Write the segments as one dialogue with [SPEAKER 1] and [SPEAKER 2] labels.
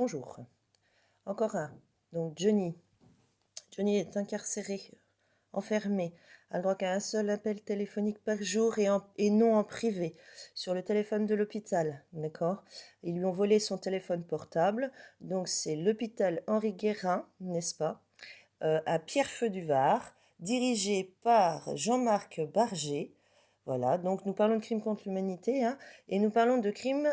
[SPEAKER 1] Bonjour. Encore un. Donc Johnny. Johnny est incarcéré, enfermé, a le droit qu'à un seul appel téléphonique par jour et non en privé, sur le téléphone de l'hôpital, d'accord? Ils lui ont volé son téléphone portable, donc c'est l'hôpital Henri Guérin, n'est-ce pas? À Pierrefeu-du-Var, dirigé par Jean-Marc Barger. Voilà, donc nous parlons de crimes contre l'humanité, hein, et nous parlons de crimes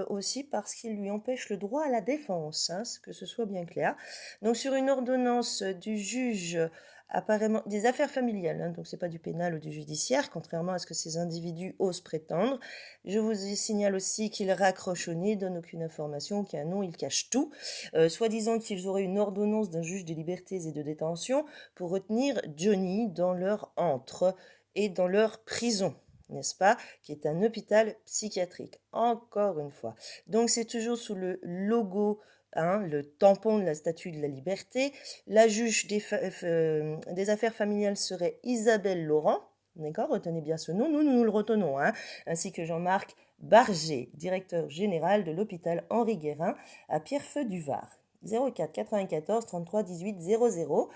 [SPEAKER 1] aussi parce qu'il lui empêche le droit à la défense, hein, que ce soit bien clair. Donc sur une ordonnance du juge apparemment des affaires familiales, hein, donc c'est pas du pénal ou du judiciaire, contrairement à ce que ces individus osent prétendre. Je vous signale aussi qu'il raccroche au nez, donne aucune information, aucun nom, il cache tout, soi-disant qu'ils auraient une ordonnance d'un juge des libertés et de détention pour retenir Johnny dans leur antre et dans leur prison, n'est-ce pas, qui est un hôpital psychiatrique, encore une fois. Donc c'est toujours sous le logo, hein, le tampon de la Statue de la Liberté. La juge des affaires familiales serait Isabelle Laurent, d'accord, retenez bien ce nom, nous le retenons, hein, ainsi que Jean-Marc Barger, directeur général de l'hôpital Henri Guérin à Pierrefeu-du-Var. 04 94 33 18 00.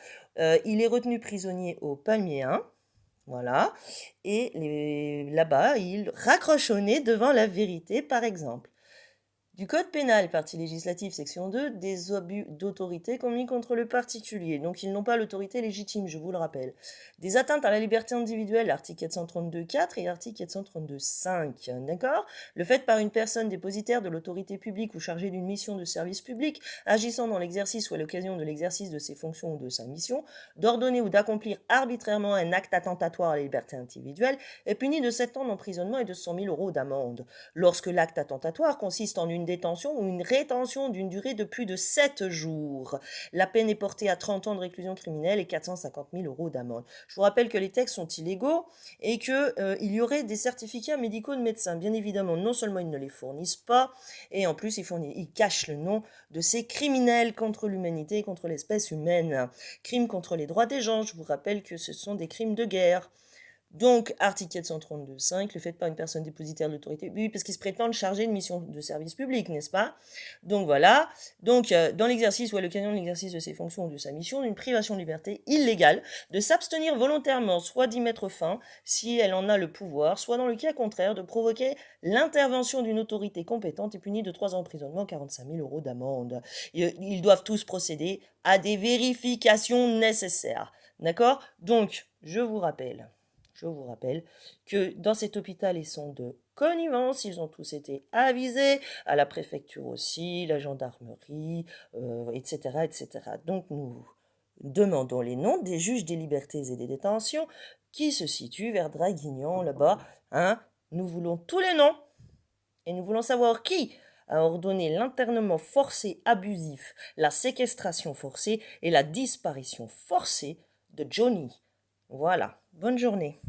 [SPEAKER 1] Il est retenu prisonnier au Palmier 1. Voilà. Et là-bas, il raccroche au nez devant la vérité, par exemple. Du Code pénal, partie législative, section 2, des abus d'autorité commis contre le particulier. Donc ils n'ont pas l'autorité légitime, je vous le rappelle. Des atteintes à la liberté individuelle, article 432.4 et article 432.5. D'accord? Le fait par une personne dépositaire de l'autorité publique ou chargée d'une mission de service public, agissant dans l'exercice ou à l'occasion de l'exercice de ses fonctions ou de sa mission, d'ordonner ou d'accomplir arbitrairement un acte attentatoire à la liberté individuelle, est puni de 7 ans d'emprisonnement et de 100 000 € d'amende. Lorsque l'acte attentatoire consiste en une détention ou une rétention d'une durée de plus de 7 jours. La peine est portée à 30 ans de réclusion criminelle et 450 000 € d'amende. Je vous rappelle que les textes sont illégaux et qu'il y aurait des certificats médicaux de médecins. Bien évidemment, non seulement ils ne les fournissent pas, et en plus ils cachent le nom de ces criminels contre l'humanité et contre l'espèce humaine. Crimes contre les droits des gens, je vous rappelle que ce sont des crimes de guerre. Donc, article 432.5, le fait par une personne dépositaire de l'autorité, oui, parce qu'ils se prétendent chargés de mission de service public, n'est-ce pas? Donc voilà, donc dans l'exercice ou à l'occasion de l'exercice de ses fonctions ou de sa mission, une privation de liberté illégale, de s'abstenir volontairement, soit d'y mettre fin, si elle en a le pouvoir, soit dans le cas contraire, de provoquer l'intervention d'une autorité compétente et punie de 3 ans d'emprisonnement, 45 000 € d'amende. Ils doivent tous procéder à des vérifications nécessaires, d'accord? Donc, je vous rappelle que dans cet hôpital, ils sont de connivence, ils ont tous été avisés, à la préfecture aussi, la gendarmerie, etc., etc. Donc nous demandons les noms des juges des libertés et des détentions qui se situent vers Draguignan, là-bas. Hein. Nous voulons tous les noms et nous voulons savoir qui a ordonné l'internement forcé abusif, la séquestration forcée et la disparition forcée de Johnny. Voilà, bonne journée.